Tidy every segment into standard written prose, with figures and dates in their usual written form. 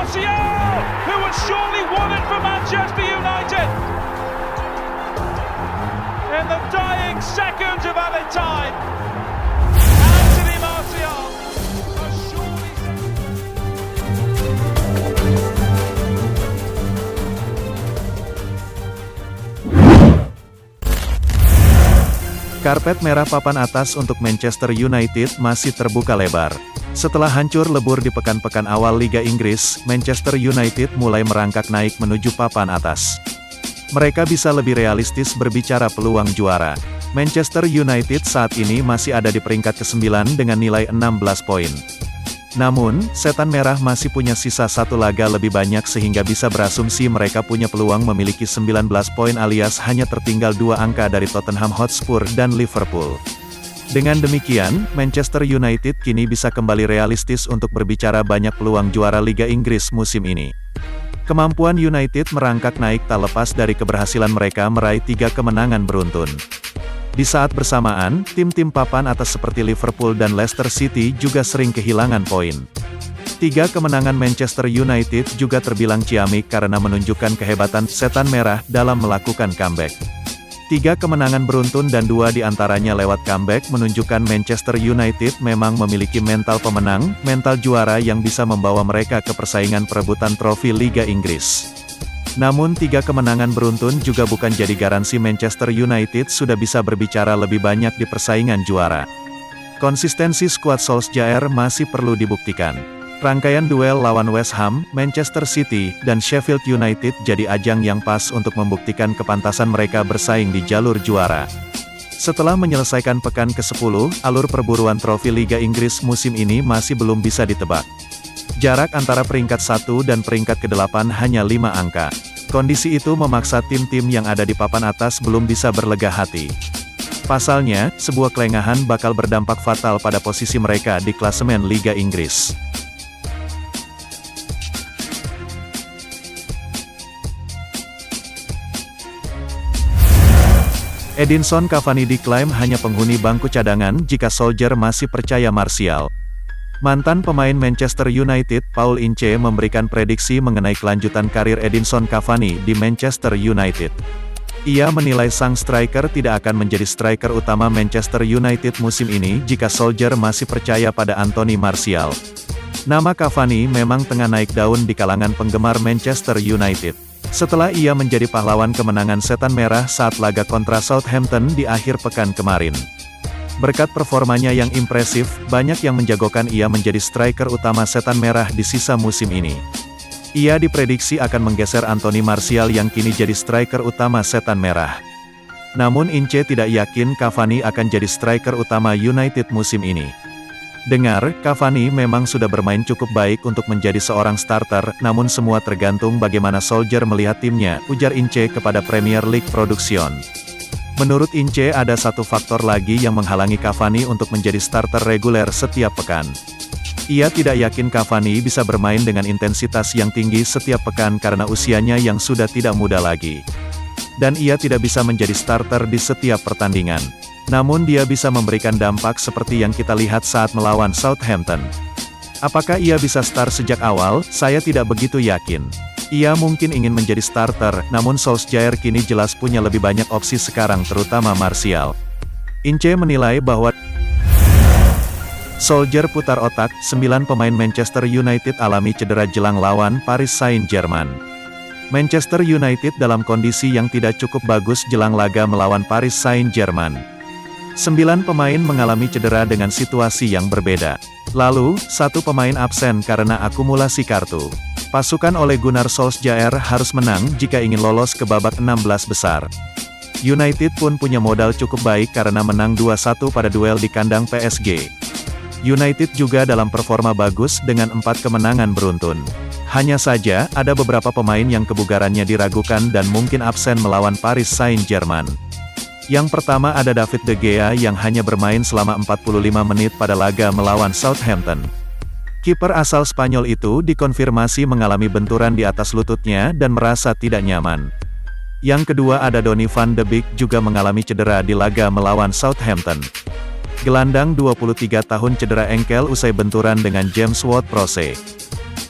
Martial, who had surely won it for Manchester United. In the dying seconds of added time, Anthony Martial has surely... Karpet merah papan atas untuk Manchester United masih terbuka lebar. Setelah hancur lebur di pekan-pekan awal Liga Inggris, Manchester United mulai merangkak naik menuju papan atas. Mereka bisa lebih realistis berbicara peluang juara. Manchester United saat ini masih ada di peringkat ke-9 dengan nilai 16 poin. Namun, Setan Merah masih punya sisa satu laga lebih banyak sehingga bisa berasumsi mereka punya peluang memiliki 19 poin alias hanya tertinggal 2 angka dari Tottenham Hotspur dan Liverpool. Dengan demikian, Manchester United kini bisa kembali realistis untuk berbicara banyak peluang juara Liga Inggris musim ini. Kemampuan United merangkak naik tak lepas dari keberhasilan mereka meraih 3 kemenangan beruntun. Di saat bersamaan, tim-tim papan atas seperti Liverpool dan Leicester City juga sering kehilangan poin. 3 kemenangan Manchester United juga terbilang ciamik karena menunjukkan kehebatan Setan Merah dalam melakukan comeback. 3 kemenangan beruntun dan 2 diantaranya lewat comeback menunjukkan Manchester United memang memiliki mental pemenang, mental juara yang bisa membawa mereka ke persaingan perebutan trofi Liga Inggris. Namun 3 kemenangan beruntun juga bukan jadi garansi Manchester United sudah bisa berbicara lebih banyak di persaingan juara. Konsistensi skuad Solskjaer masih perlu dibuktikan. Rangkaian duel lawan West Ham, Manchester City, dan Sheffield United jadi ajang yang pas untuk membuktikan kepantasan mereka bersaing di jalur juara. Setelah menyelesaikan pekan ke-10, alur perburuan trofi Liga Inggris musim ini masih belum bisa ditebak. Jarak antara peringkat 1 dan peringkat ke-8 hanya 5 angka. Kondisi itu memaksa tim-tim yang ada di papan atas belum bisa berlega hati. Pasalnya, sebuah kelengahan bakal berdampak fatal pada posisi mereka di klasemen Liga Inggris. Edinson Cavani diklaim hanya penghuni bangku cadangan jika Solskjaer masih percaya Martial. Mantan pemain Manchester United, Paul Ince memberikan prediksi mengenai kelanjutan karir Edinson Cavani di Manchester United. Ia menilai sang striker tidak akan menjadi striker utama Manchester United musim ini jika Solskjaer masih percaya pada Anthony Martial. Nama Cavani memang tengah naik daun di kalangan penggemar Manchester United. Setelah ia menjadi pahlawan kemenangan Setan Merah saat laga kontra Southampton di akhir pekan kemarin. Berkat performanya yang impresif, banyak yang menjagokan ia menjadi striker utama Setan Merah di sisa musim ini. Ia diprediksi akan menggeser Anthony Martial yang kini jadi striker utama Setan Merah. Namun Ince tidak yakin Cavani akan jadi striker utama United musim ini. Dengar, Cavani memang sudah bermain cukup baik untuk menjadi seorang starter, namun semua tergantung bagaimana Solskjaer melihat timnya, ujar Ince kepada Premier League Production. Menurut Ince ada satu faktor lagi yang menghalangi Cavani untuk menjadi starter reguler setiap pekan. Ia tidak yakin Cavani bisa bermain dengan intensitas yang tinggi setiap pekan karena usianya yang sudah tidak muda lagi. Dan ia tidak bisa menjadi starter di setiap pertandingan. Namun dia bisa memberikan dampak seperti yang kita lihat saat melawan Southampton. Apakah ia bisa start sejak awal? Saya tidak begitu yakin. Ia mungkin ingin menjadi starter, namun Solskjaer kini jelas punya lebih banyak opsi sekarang terutama Martial. Ince menilai bahwa Solskjaer putar otak, 9 pemain Manchester United alami cedera jelang lawan Paris Saint-Germain. Manchester United dalam kondisi yang tidak cukup bagus jelang laga melawan Paris Saint-Germain. 9 pemain mengalami cedera dengan situasi yang berbeda. Lalu, 1 pemain absen karena akumulasi kartu. Pasukan Ole Gunnar Solskjaer harus menang jika ingin lolos ke babak 16 besar. United pun punya modal cukup baik karena menang 2-1 pada duel di kandang PSG. United juga dalam performa bagus dengan 4 kemenangan beruntun. Hanya saja, ada beberapa pemain yang kebugarannya diragukan dan mungkin absen melawan Paris Saint-Germain. Yang pertama ada David De Gea yang hanya bermain selama 45 menit pada laga melawan Southampton. Kiper asal Spanyol itu dikonfirmasi mengalami benturan di atas lututnya dan merasa tidak nyaman. Yang kedua ada Donny van de Beek juga mengalami cedera di laga melawan Southampton. Gelandang 23 tahun cedera engkel usai benturan dengan James Ward-Prowse.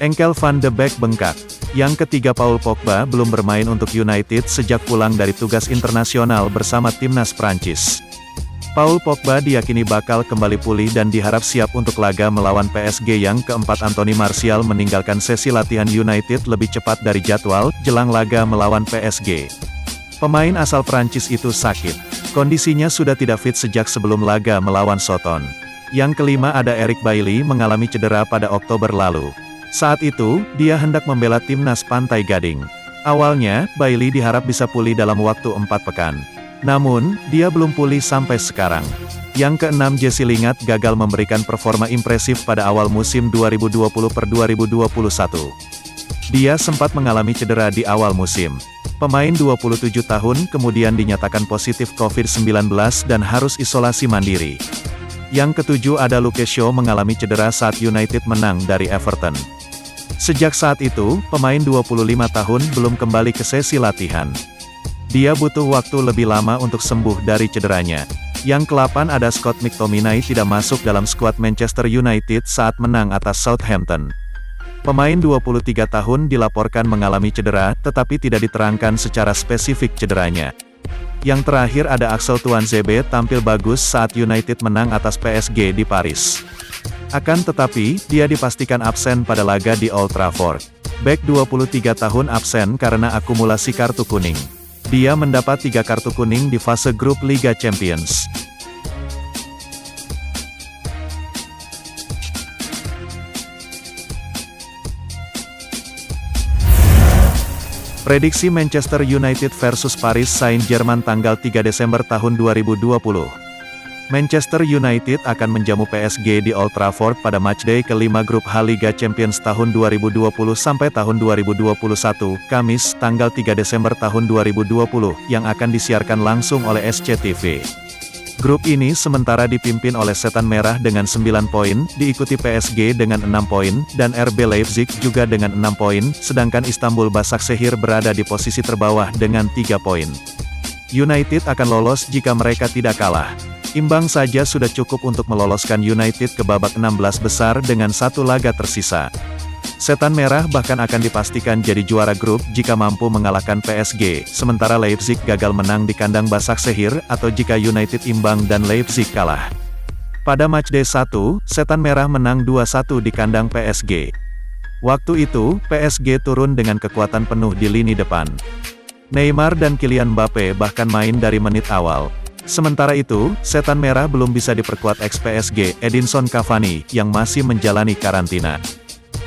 Engkel van de Beek bengkak. Yang ketiga, Paul Pogba belum bermain untuk United sejak pulang dari tugas internasional bersama timnas Prancis. Paul Pogba diyakini bakal kembali pulih dan diharap siap untuk laga melawan PSG. Yang keempat, Anthony Martial meninggalkan sesi latihan United lebih cepat dari jadwal, jelang laga melawan PSG. Pemain asal Prancis itu sakit. Kondisinya sudah tidak fit sejak sebelum laga melawan Soton. Yang kelima, ada Eric Bailly mengalami cedera pada Oktober lalu. Saat itu, dia hendak membela timnas Pantai Gading. Awalnya, Bailly diharap bisa pulih dalam waktu 4 pekan. Namun, dia belum pulih sampai sekarang. Yang keenam, Jesse Lingard gagal memberikan performa impresif pada awal musim 2020-2021. Dia sempat mengalami cedera di awal musim. Pemain 27 tahun kemudian dinyatakan positif COVID-19 dan harus isolasi mandiri. Yang ketujuh, ada Luke Shaw mengalami cedera saat United menang dari Everton. Sejak saat itu, pemain 25 tahun belum kembali ke sesi latihan. Dia butuh waktu lebih lama untuk sembuh dari cederanya. Yang ke-8, ada Scott McTominay tidak masuk dalam skuad Manchester United saat menang atas Southampton. Pemain 23 tahun dilaporkan mengalami cedera, tetapi tidak diterangkan secara spesifik cederanya. Yang terakhir, ada Axel Tuanzebe tampil bagus saat United menang atas PSG di Paris. Akan tetapi, dia dipastikan absen pada laga di Old Trafford. Bek 23 tahun absen karena akumulasi kartu kuning. Dia mendapat 3 kartu kuning di fase grup Liga Champions. Prediksi Manchester United versus Paris Saint-Germain tanggal 3 Desember tahun 2020. Manchester United akan menjamu PSG di Old Trafford pada matchday ke-5 grup H Liga Champions tahun 2020 sampai tahun 2021, Kamis, tanggal 3 Desember tahun 2020, yang akan disiarkan langsung oleh SCTV. Grup ini sementara dipimpin oleh Setan Merah dengan 9 poin, diikuti PSG dengan 6 poin, dan RB Leipzig juga dengan 6 poin, sedangkan Istanbul Basaksehir berada di posisi terbawah dengan 3 poin. United akan lolos jika mereka tidak kalah. Imbang saja sudah cukup untuk meloloskan United ke babak 16 besar dengan 1 laga tersisa. Setan Merah bahkan akan dipastikan jadi juara grup jika mampu mengalahkan PSG, sementara Leipzig gagal menang di kandang Basaksehir, atau jika United imbang dan Leipzig kalah. Pada matchday 1, Setan Merah menang 2-1 di kandang PSG. Waktu itu, PSG turun dengan kekuatan penuh di lini depan. Neymar dan Kylian Mbappe bahkan main dari menit awal. Sementara itu, Setan Merah belum bisa diperkuat ex-PSG, Edinson Cavani, yang masih menjalani karantina.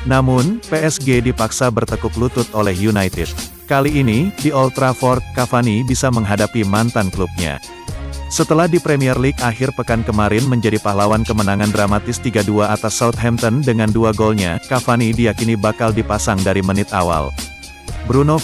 Namun, PSG dipaksa bertekuk lutut oleh United. Kali ini, di Old Trafford, Cavani bisa menghadapi mantan klubnya. Setelah di Premier League akhir pekan kemarin menjadi pahlawan kemenangan dramatis 3-2 atas Southampton dengan 2 golnya, Cavani diyakini bakal dipasang dari menit awal. Bruno